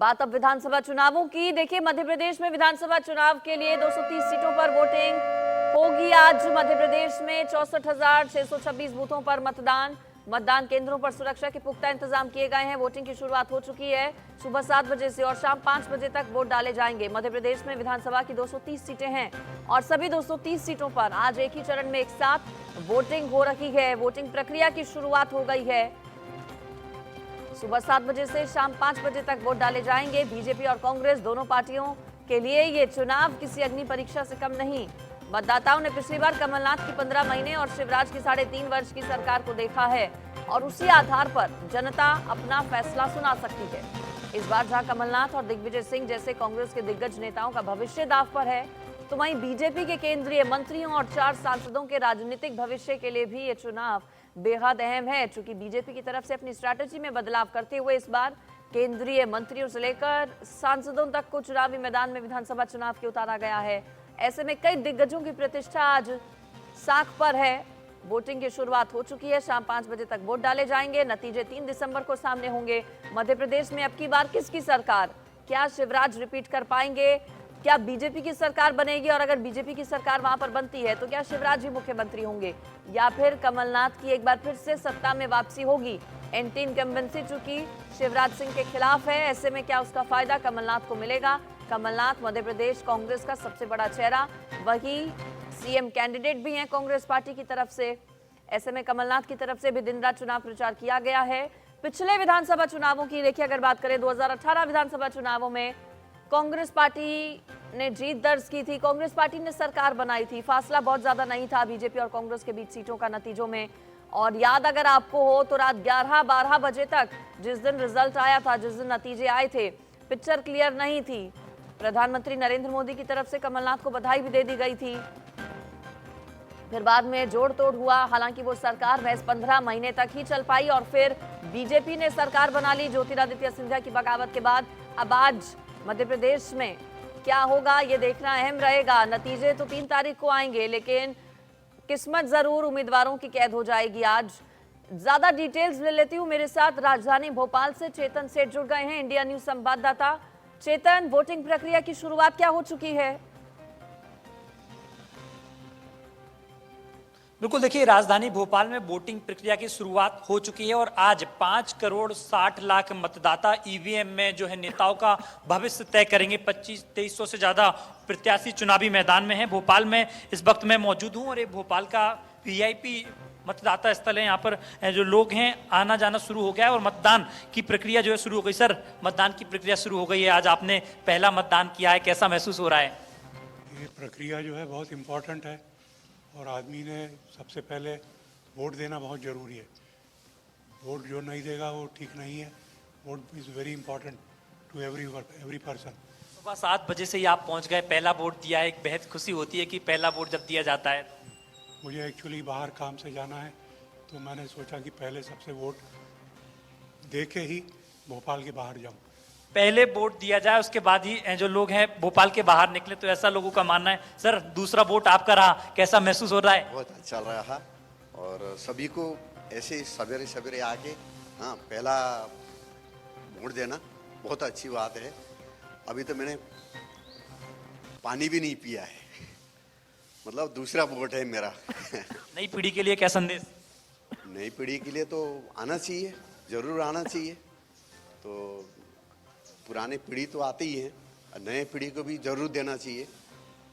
बात अब विधानसभा चुनावों की। देखिए, मध्य प्रदेश में विधानसभा चुनाव के लिए 230 सीटों पर वोटिंग होगी। आज मध्य प्रदेश में 64,626 बूथों पर मतदान केंद्रों पर सुरक्षा के पुख्ता इंतजाम किए गए हैं। वोटिंग की शुरुआत हो चुकी है। सुबह 7 बजे से और शाम 5 बजे तक वोट डाले जाएंगे। मध्य प्रदेश में विधानसभा की 230 सीटें हैं और सभी 230 सीटों पर आज एक ही चरण में एक साथ वोटिंग हो रही है। वोटिंग प्रक्रिया की शुरुआत हो गई है। सुबह 7 बजे से शाम 5 बजे तक वोट डाले जाएंगे। बीजेपी और कांग्रेस दोनों पार्टियों के लिए ये चुनाव किसी अग्नि परीक्षा से कम नहीं। मतदाताओं ने पिछली बार कमलनाथ की 15 महीने और शिवराज की 3.5 वर्ष की सरकार को देखा है और उसी आधार पर जनता अपना फैसला सुना सकती है। इस बार जहां कमलनाथ और दिग्विजय सिंह जैसे कांग्रेस के दिग्गज नेताओं का भविष्य दांव पर है, तो वहीं बीजेपी के केंद्रीय मंत्रियों और 4 सांसदों के राजनीतिक भविष्य के लिए भी ये चुनाव बेहद अहम है। चूंकि बीजेपी की तरफ से अपनी स्ट्रैटेजी में बदलाव करते हुए इस बार केंद्रीय मंत्रियों से लेकर सांसदों तक को चुनावी मैदान में विधानसभा चुनाव के उतारा गया है। ऐसे में कई दिग्गजों की प्रतिष्ठा आज साख पर है। वोटिंग की शुरुआत हो चुकी है। शाम 5 बजे तक वोट डाले जाएंगे। नतीजे 3 दिसंबर को सामने होंगे। मध्य प्रदेश में अब की बार किसकी सरकार? क्या शिवराज रिपीट कर पाएंगे? क्या बीजेपी की सरकार बनेगी? और अगर बीजेपी की सरकार वहां पर बनती है तो क्या शिवराज ही मुख्यमंत्री होंगे या फिर कमलनाथ की एक बार फिर से सत्ता में वापसी होगी? एंटी इनकम्बेंसी चूंकि शिवराज सिंह के खिलाफ है, ऐसे में क्या उसका फायदा कमलनाथ को मिलेगा? कमलनाथ मध्य प्रदेश कांग्रेस का सबसे बड़ा चेहरा, वही सीएम कैंडिडेट भी हैं कांग्रेस पार्टी की तरफ से। ऐसे में कमलनाथ की तरफ से भी दिन रात चुनाव प्रचार किया गया है। पिछले विधानसभा चुनावों की देखिए अगर बात करें, 2018 विधानसभा चुनावों में कांग्रेस पार्टी ने जीत दर्ज की थी। कांग्रेस पार्टी ने सरकार बनाई थी। फासला बहुत ज्यादा नहीं था बीजेपी और कांग्रेस के बीच सीटों का नतीजों में। और याद अगर आपको हो तो रात 11-12 बजे तक जिस दिन रिजल्ट आया था, जिस दिन नतीजे आए थे, पिक्चर क्लियर नहीं थी। प्रधानमंत्री नरेंद्र मोदी की तरफ से कमलनाथ को बधाई भी दे दी गई थी। फिर बाद में जोड़ तोड़ हुआ। हालांकि वो सरकार महज 15 महीने तक ही चल पाई और फिर बीजेपी ने सरकार बना ली ज्योतिरादित्य सिंधिया की बगावत के बाद। अब आज मध्य प्रदेश में क्या होगा ये देखना अहम रहेगा। नतीजे तो 3 तारीख को आएंगे, लेकिन किस्मत जरूर उम्मीदवारों की कैद हो जाएगी। आज ज्यादा डिटेल्स ले लेती हूँ। मेरे साथ राजधानी भोपाल से चेतन सेठ जुड़ गए हैं, इंडिया न्यूज संवाददाता। चेतन, वोटिंग प्रक्रिया की शुरुआत क्या हो चुकी है? बिल्कुल, देखिए राजधानी भोपाल में वोटिंग प्रक्रिया की शुरुआत हो चुकी है और आज 5 करोड़ 60 लाख मतदाता ईवीएम में जो है नेताओं का भविष्य तय करेंगे। 25-2300 से ज्यादा प्रत्याशी चुनावी मैदान में हैं। भोपाल में इस वक्त मैं मौजूद हूं और ये भोपाल का वीआईपी मतदाता स्थल है। यहाँ पर जो लोग हैं आना जाना शुरू हो गया है और मतदान की प्रक्रिया जो है शुरू हो गई। सर, मतदान की प्रक्रिया शुरू हो गई है। आज आपने पहला मतदान किया है, कैसा महसूस हो रहा है? ये प्रक्रिया जो है बहुत इम्पोर्टेंट है और आदमी ने सबसे पहले वोट देना बहुत ज़रूरी है। वोट जो नहीं देगा वो ठीक नहीं है। Vote is very important to every person. सुबह 7 बजे से ही आप पहुंच गए, पहला वोट दिया है। एक बेहद खुशी होती है कि पहला वोट जब दिया जाता है। मुझे एक्चुअली बाहर काम से जाना है तो मैंने सोचा कि पहले सबसे वोट दे के ही भोपाल के बाहर जाऊँ। पहले वोट दिया जाए, उसके बाद ही जो लोग हैं भोपाल के बाहर निकले, तो ऐसा लोगों का मानना है। सर, दूसरा वोट आपका रहा, कैसा महसूस हो रहा है? बहुत अच्छा रहा और सभी को ऐसे सवेरे सवेरे आके पहला वोट देना बहुत अच्छी बात है। अभी तो मैंने पानी भी नहीं पिया है, मतलब दूसरा वोट है मेरा। नई पीढ़ी के लिए क्या संदेश? नई पीढ़ी के लिए तो आना चाहिए, जरूर आना चाहिए। तो पुरानी पीढ़ी तो आती ही है, नए पीढ़ी को भी जरूर देना चाहिए।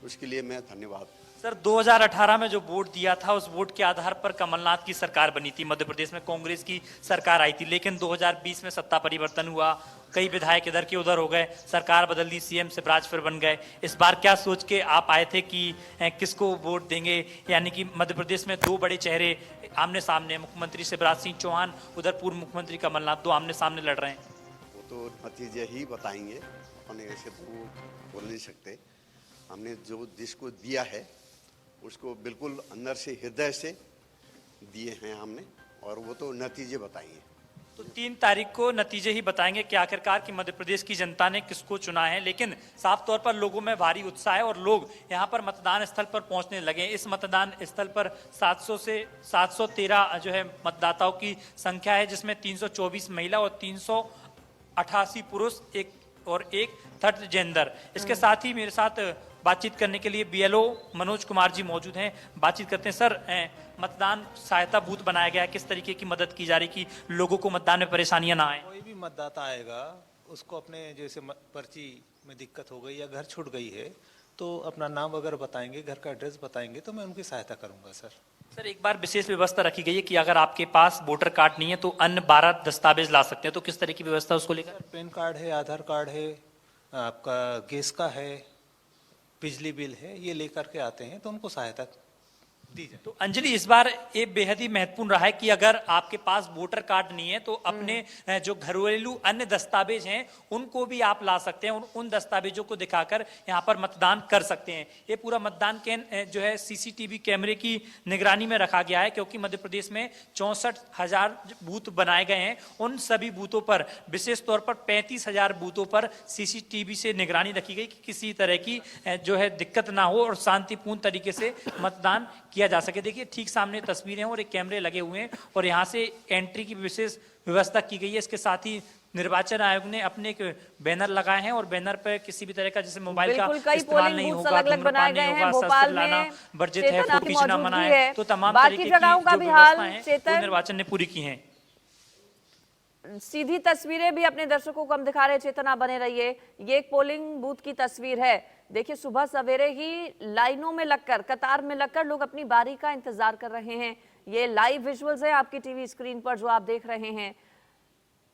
उसके लिए मैं धन्यवाद। सर, 2018 में जो वोट दिया था उस वोट के आधार पर कमलनाथ की सरकार बनी थी। मध्य प्रदेश में कांग्रेस की सरकार आई थी, लेकिन 2020 में सत्ता परिवर्तन हुआ। कई विधायक इधर के उधर हो गए, सरकार बदल दी, सीएम शिवराज फिर बन गए। इस बार क्या सोच के आप आए थे कि किसको वोट देंगे? यानी कि मध्य प्रदेश में 2 बड़े चेहरे आमने सामने, मुख्यमंत्री शिवराज सिंह चौहान, उधर पूर्व मुख्यमंत्री कमलनाथ, 2 आमने सामने लड़ रहे हैं। वो तो नतीजे ही बताएंगे, अपन ऐसे तो बोल नहीं सकते। हमने जो जिसको दिया है उसको बिल्कुल अंदर से, हृदय से दिए हैं हमने, और वो तो नतीजे बताएंगे। तो 3 तारीख को नतीजे ही बताएंगे कि आखिरकार कि मध्य प्रदेश की जनता ने किसको चुना है। लेकिन साफ तौर पर लोगों में भारी उत्साह है और लोग यहाँ पर मतदान स्थल पर पहुंचने लगे। इस मतदान स्थल पर 700 से 713 जो है मतदाताओं की संख्या है, जिसमें 324 महिला और 388 पुरुष, एक और एक थर्ड जेंडर। इसके साथ ही मेरे साथ बातचीत करने के लिए बीएलओ मनोज कुमार जी मौजूद हैं। बातचीत करते हैं। सर, मतदान सहायता बूथ बनाया गया है, किस तरीके की मदद की जा रही कि लोगों को मतदान में परेशानियां ना आए? कोई भी मतदाता आएगा उसको अपने जैसे पर्ची में दिक्कत हो गई या घर छूट गई है तो अपना नाम वगैरह बताएंगे, घर का एड्रेस बताएंगे तो मैं उनकी सहायता करूंगा। सर, एक बार विशेष व्यवस्था रखी गई है कि अगर आपके पास वोटर कार्ड नहीं है तो अन्य 12 दस्तावेज ला सकते हैं, तो किस तरह की व्यवस्था उसको लेकर? पैन कार्ड है, आधार कार्ड है, आपका गैस का है, बिजली बिल है, ये लेकर के आते हैं तो उनको सहायता दी जाए। तो अंजलि, इस बार ये बेहद ही महत्वपूर्ण रहा है कि अगर आपके पास वोटर कार्ड नहीं है तो अपने जो घरेलू अन्य दस्तावेज हैं उनको भी आप ला सकते हैं, उन दस्तावेजों को दिखाकर यहाँ पर मतदान कर सकते हैं। ये पूरा मतदान केंद्र जो है सीसीटीवी कैमरे की निगरानी में रखा गया है, क्योंकि मध्य प्रदेश में 64,000 बूथ बनाए गए हैं। उन सभी बूथों पर विशेष तौर पर 35,000 बूथों पर सीसीटीवी से निगरानी रखी गई कि किसी तरह की जो है दिक्कत ना हो और शांतिपूर्ण तरीके से मतदान किया जा सके। देखिए, ठीक सामने तस्वीरें हैं और एक कैमरे लगे हुए हैं और यहाँ से एंट्री की विशेष व्यवस्था की गई है। इसके साथ ही निर्वाचन आयोग ने अपने एक बैनर लगाए हैं और बैनर पर किसी भी तरह का जैसे मोबाइल का इस्तेमाल नहीं होगा, धूम्रपान नहीं होगा, शस्त्र लाना वर्जित है, फोटो खींचना मना है, तो तमाम तरीके की जो व्यवस्थाएं हैं वो निर्वाचन ने पूरी की हैं। सीधी तस्वीरें भी अपने दर्शकों को हम दिखा रहे हैं, चेतना बने रहिए। ये एक पोलिंग बूथ की तस्वीर है। देखिए, सुबह सवेरे ही लाइनों में लगकर, कतार में लगकर लोग अपनी बारी का इंतजार कर रहे हैं। ये लाइव विजुअल्स है आपकी टीवी स्क्रीन पर जो आप देख रहे हैं।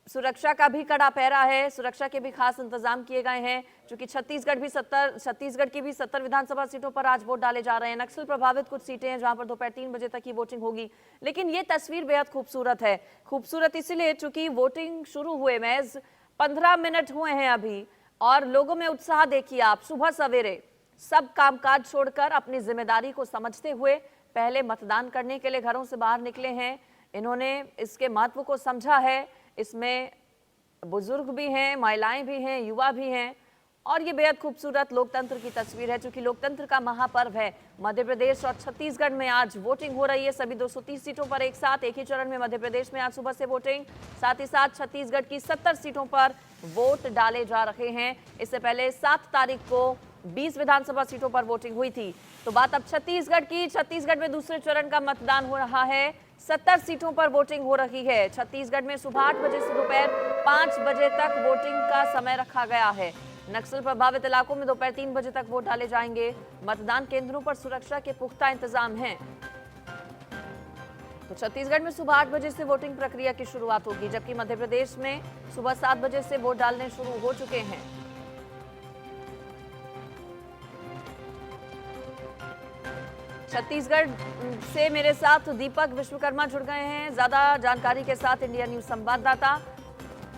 सुरक्षा का भी कड़ा पहरा है, सुरक्षा के भी खास इंतजाम किए गए हैं, क्योंकि छत्तीसगढ़ की भी 70 विधानसभा सीटों पर आज वोट डाले जा रहे हैं। नक्सल प्रभावित कुछ सीटें हैं जहां पर दोपहर 3 बजे तक की वोटिंग होगी। लेकिन ये तस्वीर बेहद खूबसूरत है। खूबसूरत इसलिए चूंकि वोटिंग शुरू हुए महज 15 मिनट हुए हैं अभी, और लोगों में उत्साह देखिए आप। सुबह सवेरे सब कामकाज छोड़कर अपनी जिम्मेदारी को समझते हुए पहले मतदान करने के लिए घरों से बाहर निकले हैं। इन्होंने इसके महत्व को समझा है। इसमें बुजुर्ग भी हैं, महिलाएं भी हैं, युवा भी हैं, और ये बेहद खूबसूरत लोकतंत्र की तस्वीर है। चूंकि लोकतंत्र का महापर्व है मध्य प्रदेश और छत्तीसगढ़ में आज वोटिंग हो रही है सभी 230 सीटों पर एक साथ, एक ही चरण में मध्य प्रदेश में आज सुबह से वोटिंग, साथ ही साथ छत्तीसगढ़ की 70 सीटों पर वोट डाले जा रहे हैं। इससे पहले 7 तारीख को 20 विधानसभा सीटों पर वोटिंग हुई थी। तो बात अब छत्तीसगढ़ की। छत्तीसगढ़ में दूसरे चरण का मतदान हो रहा है। 70 सीटों पर वोटिंग हो रही है। छत्तीसगढ़ में सुबह 8 बजे से दोपहर 5 बजे तक वोटिंग का समय रखा गया है। नक्सल प्रभावित इलाकों में दोपहर 3 बजे तक वोट डाले जाएंगे। मतदान केंद्रों पर सुरक्षा के पुख्ता इंतजाम हैं। तो छत्तीसगढ़ में सुबह 8 बजे से वोटिंग प्रक्रिया की शुरुआत होगी, जबकि मध्य प्रदेश में सुबह 7 बजे से वोट डालने शुरू हो चुके हैं। छत्तीसगढ़ से मेरे साथ दीपक विश्वकर्मा जुड़ गए हैं, ज्यादा जानकारी के साथ इंडिया न्यूज संवाददाता।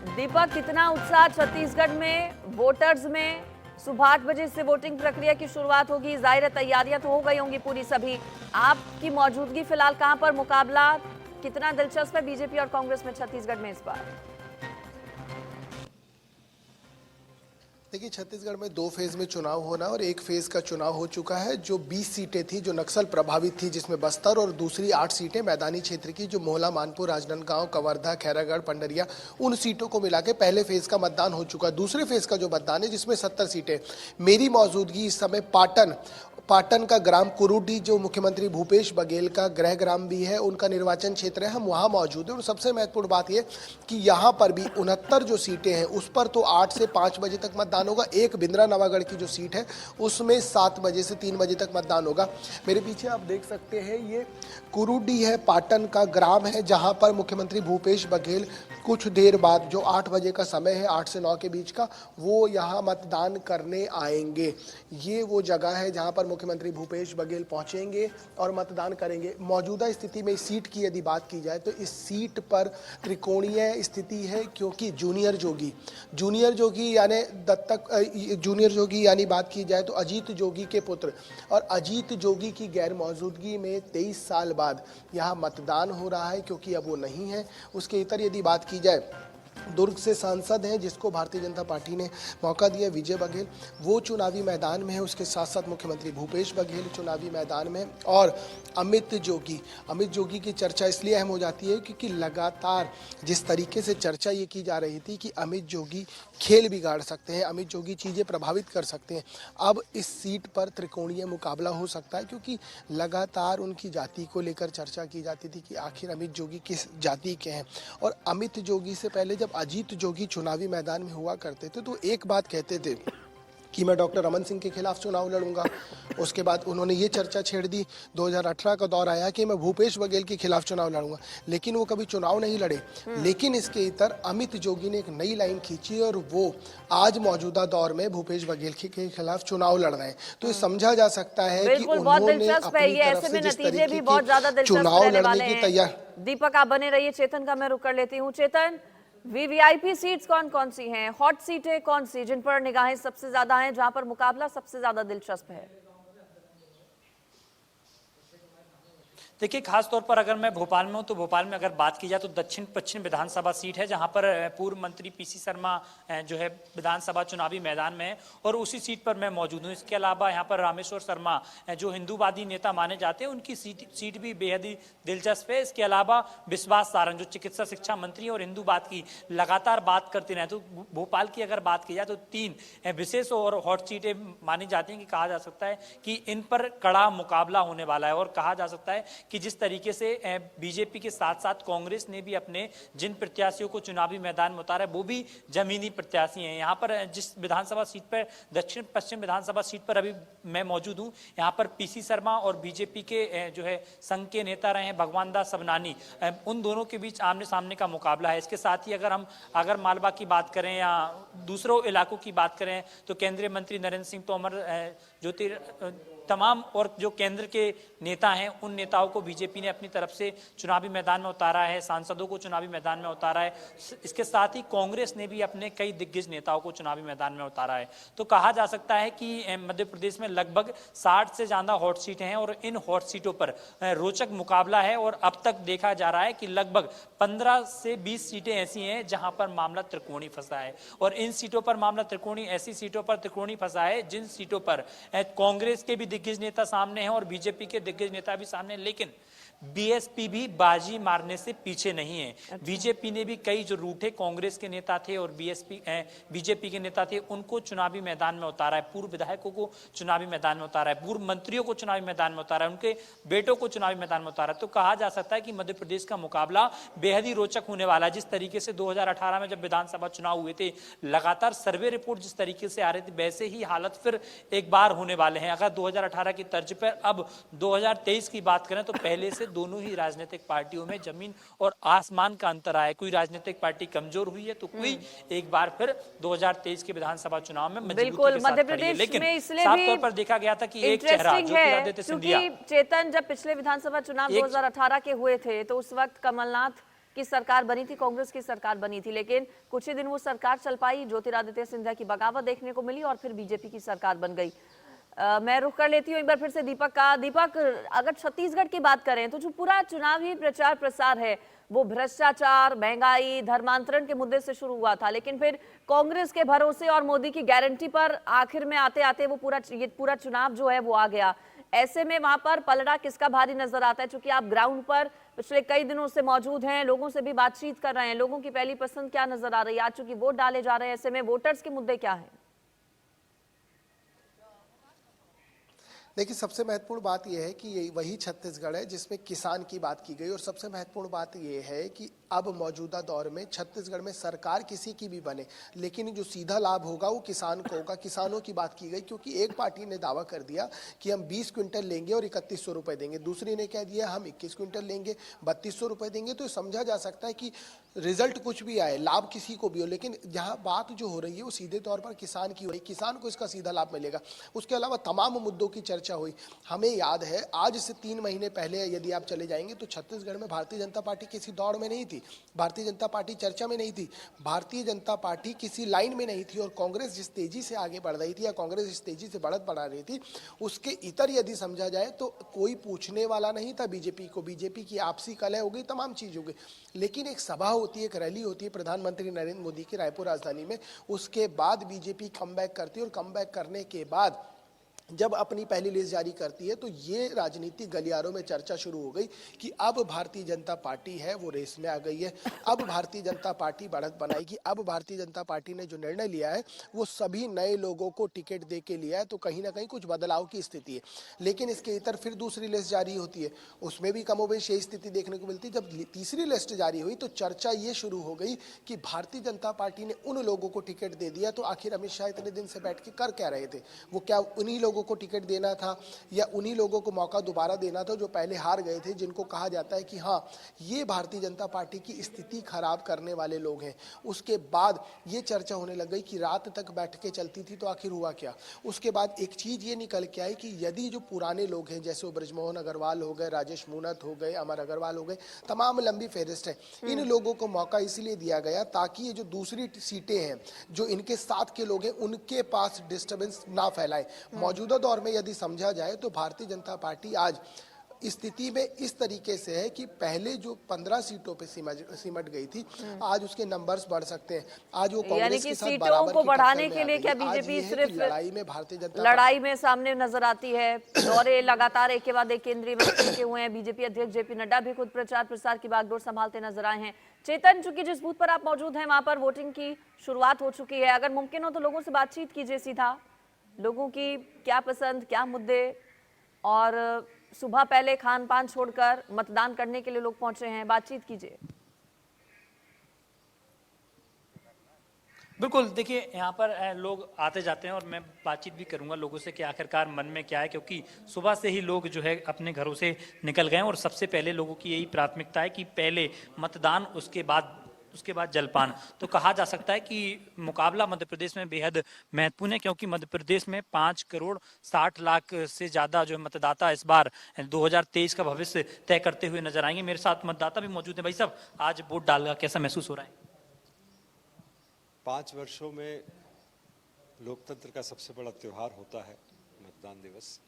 दीपक, कितना उत्साह छत्तीसगढ़ में वोटर्स में? सुबह 8 बजे से वोटिंग प्रक्रिया की शुरुआत होगी, जाहिर है तैयारियां तो हो गई होंगी पूरी सभी। आपकी मौजूदगी फिलहाल कहां पर? मुकाबला कितना दिलचस्प है बीजेपी और कांग्रेस में छत्तीसगढ़ में इस बार? देखिए, छत्तीसगढ़ में 2 फेज में चुनाव होना और एक फेज का चुनाव हो चुका है। जो 20 सीटें थी जो नक्सल प्रभावित थी, जिसमें बस्तर, और दूसरी 8 सीटें मैदानी क्षेत्र की जो मोहला, मानपुर, राजनांदगांव, कवर्धा, खैरागढ़, पंडरिया, उन सीटों को मिला के पहले फेज का मतदान हो चुका है। दूसरे फेज का जो मतदान है जिसमें 70 सीटें, मेरी मौजूदगी इस समय पाटन का ग्राम कुरुडी, जो मुख्यमंत्री भूपेश बघेल का गृह ग्राम भी है, उनका निर्वाचन क्षेत्र है, हम वहाँ मौजूद हैं। और सबसे महत्वपूर्ण बात यह कि यहाँ पर भी 69 जो सीटें हैं उस पर तो 8 से 5 बजे तक मतदान होगा। एक बिंद्रा नवागढ़ की जो सीट है उसमें 7 बजे से 3 बजे तक मतदान होगा। मेरे पीछे आप देख सकते हैं ये कुरुडी है, पाटन का ग्राम है, जहाँ पर मुख्यमंत्री भूपेश बघेल कुछ देर बाद, जो 8 बजे का समय है, 8 से 9 के बीच का, वो यहाँ मतदान करने आएंगे। ये वो जगह है जहाँ पर मुख्यमंत्री भूपेश बघेल पहुंचेंगे और मतदान करेंगे। मौजूदा स्थिति में इस सीट की यदि बात की जाए तो इस सीट पर त्रिकोणीय स्थिति है, क्योंकि जूनियर जोगी यानी बात की जाए तो अजीत जोगी के पुत्र और अजीत जोगी की गैर मौजूदगी में 23 साल बाद यहाँ मतदान हो रहा है, क्योंकि अब वो नहीं है। उसके इतर यदि बात की जाए, दुर्ग से सांसद हैं जिसको भारतीय जनता पार्टी ने मौका दिया, विजय बघेल, वो चुनावी मैदान में है। उसके साथ साथ मुख्यमंत्री भूपेश बघेल चुनावी मैदान में, और अमित जोगी की चर्चा इसलिए अहम हो जाती है क्योंकि लगातार जिस तरीके से चर्चा ये की जा रही थी कि अमित जोगी खेल बिगाड़ सकते हैं, अमित जोगी चीज़ें प्रभावित कर सकते हैं। अब इस सीट पर त्रिकोणीय मुकाबला हो सकता है, क्योंकि लगातार उनकी जाति को लेकर चर्चा की जाती थी कि आखिर अमित जोगी किस जाति के हैं। और अमित जोगी से पहले जब अजीत जोगी चुनावी मैदान में हुआ करते थे तो एक बात कहते थे कि मैं डॉक्टर रमन सिंह के खिलाफ चुनाव लड़ूंगा। उसके बाद उन्होंने ये चर्चा छेड़ दी, 2018 का दौर आया कि मैं भूपेश बघेल के खिलाफ चुनाव लड़ूंगा, लेकिन वो कभी चुनाव नहीं लड़े। लेकिन इसके इतर अमित जोगी ने एक नई लाइन खींची और वो आज मौजूदा दौर में भूपेश बघेल के खिलाफ चुनाव लड़ रहे हैं। तो ये समझा जा सकता है कि बिल्कुल, बहुत उन्होंने दिलचस्प है अपनी ये। तरफ ऐसे से में जिस नतीजे तरीके भी की बहुत ज्यादा दिलचस्प चुनाव रहने लड़ने वाले की हैं। तैयार। दीपक आप बने रहिए, चेतन का मैं रुक कर लेती हूँ। चेतन, वीवीआईपी सीट्स कौन कौन सी हैं, हॉट सीटें कौन सी जिन पर निगाहें सबसे ज्यादा हैं, जहां पर मुकाबला सबसे ज्यादा दिलचस्प है? देखिए, खास तौर पर अगर मैं भोपाल में हूं तो भोपाल में अगर बात की जाए तो दक्षिण पश्चिम विधानसभा सीट है, जहां पर पूर्व मंत्री पीसी शर्मा जो है विधानसभा चुनावी मैदान में है और उसी सीट पर मैं मौजूद हूं। इसके अलावा यहां पर रामेश्वर शर्मा जो हिंदूवादी नेता माने जाते हैं, उनकी सीट भी बेहद ही दिलचस्प है। इसके अलावा विश्वास सारंग जो चिकित्सा शिक्षा मंत्री और हिंदूवाद की लगातार बात करते रहे। तो भोपाल की अगर बात की जाए तो 3 विशेष और हॉट सीटें मानी जाती हैं कि कहा जा सकता है कि इन पर कड़ा मुकाबला होने वाला है। और कहा जा सकता है कि जिस तरीके से बीजेपी के साथ साथ कांग्रेस ने भी अपने जिन प्रत्याशियों को चुनावी मैदान में उतारा है वो भी जमीनी प्रत्याशी हैं। यहाँ पर जिस विधानसभा सीट पर, दक्षिण पश्चिम विधानसभा सीट पर अभी मैं मौजूद हूँ, यहाँ पर पीसी शर्मा और बीजेपी के जो है संघ के नेता रहे हैं भगवान दास सबनानी, उन दोनों के बीच आमने सामने का मुकाबला है। इसके साथ ही अगर मालवा की बात करें या दूसरों इलाकों की बात करें तो केंद्रीय मंत्री नरेंद्र सिंह तोमर, तमाम और जो केंद्र के नेता हैं उन नेताओं को बीजेपी ने अपनी तरफ से चुनावी मैदान में उतारा है, सांसदों को चुनावी मैदान में उतारा है। इसके साथ ही कांग्रेस ने भी अपने कई दिग्गज नेताओं को चुनावी मैदान में उतारा है। तो कहा जा सकता है कि मध्य प्रदेश में लगभग 60 से ज्यादा हॉट सीटें हैं और इन हॉट सीटों पर रोचक मुकाबला है। और अब तक देखा जा रहा है कि लगभग 15 से 20 सीटें ऐसी हैं जहां पर मामला त्रिकोणी फंसा है। और इन सीटों पर मामला त्रिकोणी, ऐसी सीटों पर त्रिकोणी फंसा है जिन सीटों पर कांग्रेस के भी दिग्गज नेता सामने हैं और बीजेपी के दिग्गज नेता भी सामने, लेकिन बीएसपी भी बाजी मारने से पीछे नहीं है। अच्छा। बीजेपी ने भी कई जो रूठे कांग्रेस के नेता थे और बीजेपी के नेता थे उनको चुनावी मैदान में उतारा है, पूर्व विधायकों को चुनावी मैदान में उतारा है, पूर्व मंत्रियों को चुनावी मैदान में उतारा है, उनके बेटों को चुनावी मैदान में उतारा है। तो कहा जा सकता है कि मध्य प्रदेश का मुकाबला बेहद ही रोचक होने वाला है। जिस तरीके से 2018 में जब विधानसभा चुनाव हुए थे, लगातार सर्वे रिपोर्ट जिस तरीके से आ रही थी, वैसे ही हालत फिर एक बार होने वाले हैं। अगर 2018 की तर्ज पर अब 2023 की बात करें तो पहले से दोनों ही राजनीतिक पार्टियों में जमीन और आसमान का अंतर आया। कोई राजनीतिक पार्टी कमजोर हुई है तो कोई एक बार फिर 2023 के विधानसभा चुनाव में बिल्कुल मध्य प्रदेश में इसलिए साफ तौर पर देखा गया था कि एक चेहरा ज्योतिरादित्य सिंधिया, चेतन, जब पिछले विधानसभा चुनाव 2018 के हुए थे तो उस वक्त कमलनाथ की सरकार बनी थी, कांग्रेस की सरकार बनी थी, लेकिन कुछ ही दिन वो सरकार चल पाई, ज्योतिरादित्य सिंधिया की बगावत देखने को मिली और फिर बीजेपी की सरकार बन गई। मैं रुक कर लेती हूँ एक बार फिर से दीपक का। दीपक, अगर छत्तीसगढ़ की बात करें तो जो पूरा चुनावी प्रचार प्रसार है वो भ्रष्टाचार, महंगाई, धर्मांतरण के मुद्दे से शुरू हुआ था, लेकिन फिर कांग्रेस के भरोसे और मोदी की गारंटी पर आखिर में आते आते वो पूरा चुनाव जो है वो आ गया। ऐसे में वहां पर पलड़ा किसका भारी नजर आता है? क्योंकि आप ग्राउंड पर पिछले कई दिनों से मौजूद हैं, लोगों से भी बातचीत कर रहे हैं, लोगों की पहली पसंद क्या नजर आ रही है? आज चूंकि वोट डाले जा रहे हैं, ऐसे में वोटर्स के मुद्दे क्या हैं? देखिए, सबसे महत्वपूर्ण बात यह है कि ये वही छत्तीसगढ़ है जिसमें किसान की बात की गई और सबसे महत्वपूर्ण बात यह है कि अब मौजूदा दौर में छत्तीसगढ़ में सरकार किसी की भी बने, लेकिन जो सीधा लाभ होगा वो किसान को होगा। किसानों की बात की गई क्योंकि एक पार्टी ने दावा कर दिया कि हम 20 क्विंटल लेंगे और 3100 रुपये देंगे, दूसरी ने कह दिया हम 21 क्विंटल लेंगे 3200 रुपये देंगे। तो समझा जा सकता है कि रिजल्ट कुछ भी आए, लाभ किसी को भी हो, लेकिन यहाँ बात जो हो रही है वो सीधे तौर पर किसान की हो रही है, किसान को इसका सीधा लाभ मिलेगा। उसके अलावा तमाम मुद्दों की चर्चा हुई। हमें याद है आज से 3 महीने पहले यदि आप चले जाएंगे तो छत्तीसगढ़ में भारतीय जनता पार्टी किसी दौड़ में नहीं थी, भारतीय जनता पार्टी चर्चा में नहीं थी, भारतीय जनता पार्टी किसी लाइन में नहीं थी और कांग्रेस जिस तेजी से आगे बढ़ रही थी या कांग्रेस जिस तेजी से बढ़त बढ़ा रही थी उसके इतर यदि समझा जाए तो कोई पूछने वाला नहीं था बीजेपी को। बीजेपी की आपसी कलह हो गई, तमाम चीज हो गई, लेकिन एक सभा होती है, एक रैली होती है प्रधानमंत्री नरेंद्र मोदी की रायपुर राजधानी में, उसके बाद बीजेपी कमबैक करती है और कमबैक करने के बाद जब अपनी पहली लिस्ट जारी करती है तो ये राजनीतिक गलियारों में चर्चा शुरू हो गई कि अब भारतीय जनता पार्टी है वो रेस में आ गई है, अब भारतीय जनता पार्टी बढ़त बनाएगी। अब भारतीय जनता पार्टी ने जो निर्णय लिया है वो सभी नए लोगों को टिकट दे के लिया है, तो कहीं ना कहीं कुछ बदलाव की स्थिति है। लेकिन इसके इतर फिर दूसरी लिस्ट जारी होती है, उसमें भी कमोबेश यही स्थिति देखने को मिलती है। जब तीसरी लिस्ट जारी हुई तो चर्चा ये शुरू हो गई कि भारतीय जनता पार्टी ने उन लोगों को टिकट दे दिया, तो आखिर अमित शाह इतने दिन से बैठ के कर क्या रहे थे? वो क्या उन्हीं लोगों को टिकट देना था या उन्हीं लोगों को मौका दोबारा देना था जो पहले हार गए थे, जिनको कहा जाता है कि हाँ ये भारतीय जनता पार्टी की स्थिति खराब करने वाले लोग हैं? उसके बाद ये चर्चा होने लग गई कि रात तक बैठकें चलती थी तो आखिर हुआ क्या? उसके बाद एक चीज ये निकल के आई कि यदि जो पुराने लोग हैं, जैसे वो ब्रजमोहन अग्रवाल हो गए, राजेश मूनत हो गए, अमर अग्रवाल हो गए, तमाम लंबी फेहरिस्त है, इन लोगों को मौका इसलिए दिया गया ताकि ये जो दूसरी सीटें हैं जो इनके साथ के लोग हैं उनके पास डिस्टर्बेंस ना फैलाए। मौजूदा दौर में यदि समझा जाए तो भारतीय जनता पार्टी आज स्थिति में इस तरीके से है कि पहले जो 15 सीटों पे सिमट गई थी, आज उसके नंबर्स बढ़ सकते हैं। आज वो कांग्रेस के साथ बराबर को बढ़ाने के लिए क्या बीजेपी सिर्फ लड़ाई में भारतीय जनता लड़ाई में सामने नजर आती है? दौरे लगातार एक के बाद एक केंद्रीय मंत्री के हुए हैं। बीजेपी अध्यक्ष जेपी नड्डा भी खुद प्रचार प्रसार की बागडोर संभालते नजर आए हैं। चेतन, चूंकि जिस बूथ पर आप मौजूद हैं वहां पर वोटिंग की शुरुआत हो चुकी है, अगर मुमकिन हो तो लोगों से बातचीत कीजिए सीधा। लोगों की क्या पसंद, क्या मुद्दे, और सुबह पहले खान पान छोड़कर मतदान करने के लिए लोग पहुंचे हैं, बातचीत कीजिए। बिल्कुल, देखिए यहाँ पर लोग आते जाते हैं और मैं बातचीत भी करूंगा लोगों से कि आखिरकार मन में क्या है, क्योंकि सुबह से ही लोग जो है अपने घरों से निकल गए हैं और सबसे पहले लोगों की यही प्राथमिकता है कि पहले मतदान, उसके बाद जलपान। तो कहा जा सकता है कि मुकाबला मध्य प्रदेश में बेहद महत्वपूर्ण है, क्योंकि मध्य प्रदेश में 5 करोड़ 60 लाख से ज्यादा जो मतदाता इस बार 2023 का भविष्य तय करते हुए नजर आएंगे। मेरे साथ मतदाता भी मौजूद है। भाई साहब, आज वोट डालकर कैसा महसूस हो रहा है? 5 वर्षों में लोकतंत्र का सबसे बड़ा त्यौहार होता है मतदान दिवस।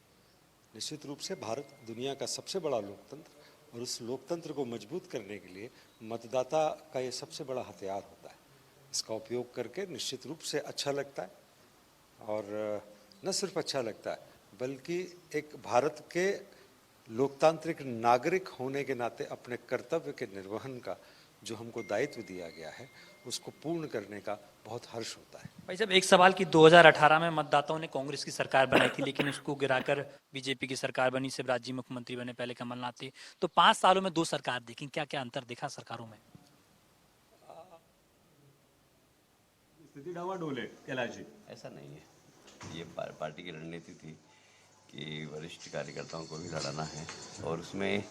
निश्चित रूप से भारत दुनिया का सबसे बड़ा लोकतंत्र, और उस लोकतंत्र को मजबूत करने के लिए मतदाता का ये सबसे बड़ा हथियार होता है। इसका उपयोग करके निश्चित रूप से अच्छा लगता है, और न सिर्फ अच्छा लगता है बल्कि एक भारत के लोकतांत्रिक नागरिक होने के नाते अपने कर्तव्य के निर्वहन का जो हमको दायित्व दिया गया है उसको पूर्ण करने का बहुत हर्ष होता है। भाई साहब, एक सवाल कि 2018 में मतदाताओं ने कांग्रेस की सरकार बनाई थी, लेकिन उसको गिराकर बीजेपी की सरकार बनी, शिवराज जी मुख्यमंत्री बने, पहले कमलनाथ थे। तो 5 सालों में 2 सरकार देखी, क्या क्या अंतर देखा सरकारों में? स्थिति डावाडोल है कैलाश जी। ऐसा नहीं है, ये पार्टी की रणनीति थी कि वरिष्ठ कार्यकर्ताओं को भी लड़ाना है, और उसमें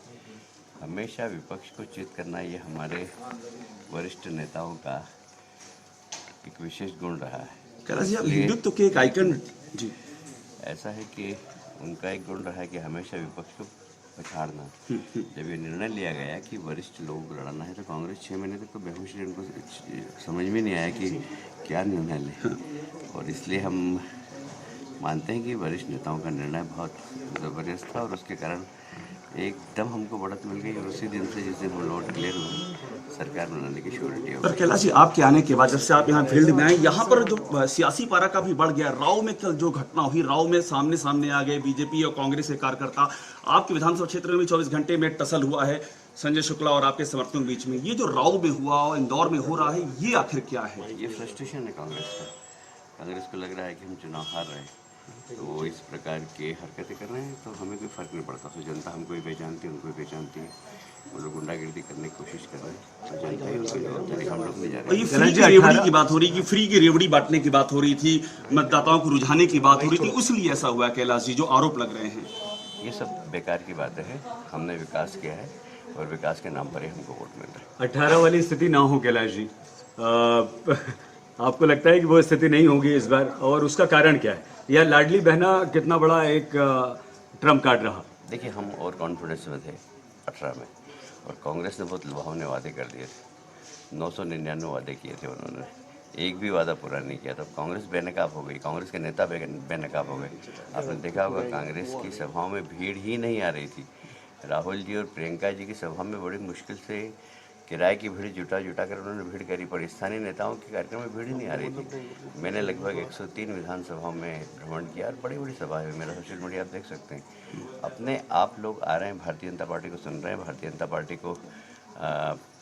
हमेशा विपक्ष को चित करना ये हमारे वरिष्ठ नेताओं का एक विशेष गुण रहा है। कैलाश जी, आप हिंदुत्व के एक आइकन जी। ऐसा है कि उनका एक गुण रहा है कि हमेशा विपक्ष को पछाड़ना। जब ये निर्णय लिया गया कि वरिष्ठ लोगों को लड़ाना है तो कांग्रेस 6 महीने तक तो बेहोश रही, उनको समझ में नहीं आया कि क्या निर्णय लें, और इसलिए हम मानते हैं कि वरिष्ठ नेताओं का निर्णय बहुत ज़बरदस्त था, और उसके कारण एकदम हमको बढ़त मिल गई, और उसी दिन से जिस दिन हम लोग क्लियर हुए सरकार बनाने की श्योरिटी हो। पर कैलाश जी, आपके आने के बाद जब से आप यहाँ फील्ड में आए, यहाँ पर जो सियासी पारा का भी बढ़ गया। राव में कल जो घटना हुई, राव में सामने आ गए बीजेपी और कांग्रेस के कार्यकर्ता। आपके विधानसभा क्षेत्र में भी 24 घंटे में टसल हुआ है संजय शुक्ला और आपके समर्थकों के बीच में। ये जो राव में हुआ और इंदौर में हो रहा है, ये आखिर क्या है? ये फ्रस्ट्रेशन है कांग्रेस का। कांग्रेस को लग रहा है कि हम चुनाव हार रहे हैं, तो वो इस प्रकार की हरकतें कर रहे हैं, तो हमें कोई फर्क नहीं पड़ता। तो जनता हमको भी पहचानती है, उनको भी पहचानती है। वो लोग गुंडागिर्दी करने की कोशिश कर रहे हैं, तो जनता ही उनको जवाबदारी, हम लोग नहीं जा रहे। ये फ्री की रेवड़ी की बात हो रही कि फ्री की रेवड़ी बांटने की बात हो रही थी, मतदाताओं को रुझाने की बात हो रही थी, इसलिए ऐसा हुआ कैलाश जी, जो आरोप लग रहे हैं। ये सब बेकार की बातें हैं। हमने विकास किया है, और विकास के नाम पर ही हमको वोट मिल रहा है। 18 वाली स्थिति ना हो कैलाश जी, आपको लगता है कि वो स्थिति नहीं होगी इस बार, और उसका कारण क्या है? या लाडली बहना कितना बड़ा एक ट्रम्प कार्ड रहा? देखिए, हम और कॉन्फिडेंस में थे 18 में, और कांग्रेस ने बहुत लुभावने वादे कर दिए थे। 999 वादे किए थे उन्होंने, एक भी वादा पूरा नहीं किया। तो कांग्रेस बेनकाब हो गई, कांग्रेस के नेता बेनकाब हो गए। आपने देखा होगा कांग्रेस की सभाओं में भीड़ ही नहीं आ रही थी। राहुल जी और प्रियंका जी की सभा में बड़ी मुश्किल से किराए की भीड़ जुटा जुटा कर उन्होंने भीड़ करी, पर स्थानीय नेताओं के कार्यक्रम में भीड़ ही नहीं आ रही थी। मैंने लगभग 103 विधानसभाओं में भ्रमण किया और बड़ी बड़ी सभा है, मेरा सोशल मीडिया आप देख सकते हैं। अपने आप लोग आ रहे हैं, भारतीय जनता पार्टी को सुन रहे हैं, भारतीय जनता पार्टी को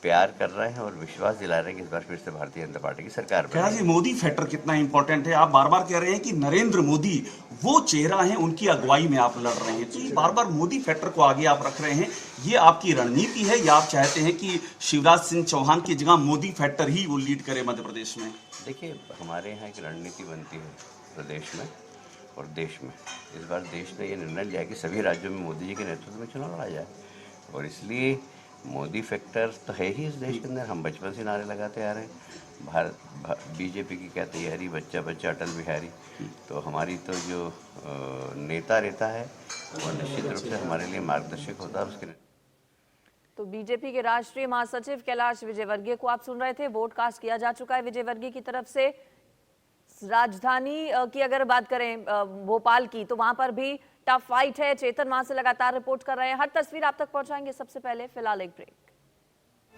प्यार कर रहे हैं और विश्वास दिला रहे हैं कि इस बार फिर से भारतीय जनता पार्टी की सरकार कैलाश जी, मोदी फैक्टर कितना इंपॉर्टेंट है? आप बार बार कह रहे हैं कि नरेंद्र मोदी वो चेहरा है, उनकी अगुवाई में आप लड़ रहे हैं, तो ये बार बार मोदी फैक्टर को आगे आप रख रहे हैं, ये आपकी रणनीति है या आप चाहते हैं कि शिवराज सिंह चौहान की जगह मोदी फैक्टर ही वो लीड करे मध्य प्रदेश में? देखिए, हमारे यहाँ एक रणनीति बनती है प्रदेश में और देश में। इस बार देश ने ये निर्णय लिया कि सभी राज्यों में मोदी जी के नेतृत्व में चुनाव लड़ा जाए, और इसलिए मोदी फैक्टर तो है ही इस देश के अंदर। हम बचपन से नारे लगाते आ रहे हैं, बीजेपी की क्या तैयारी, बच्चा बच्चा अटल बिहारी। तो हमारी तो जो नेता रहता है वो निश्चित रूप से हमारे लिए मार्गदर्शक होता है। उसके तो बीजेपी के राष्ट्रीय महासचिव कैलाश विजयवर्गीय को आप सुन रहे थे। वोट कास्ट किया जा चुका है विजयवर्गीय की तरफ से। राजधानी की अगर बात करें भोपाल की, तो वहां पर भी टफ फाइट है। चेतन वहां से लगातार रिपोर्ट कर रहे हैं, हर तस्वीर आप तक पहुंचाएंगे। सबसे पहले फिलहाल एक ब्रेक।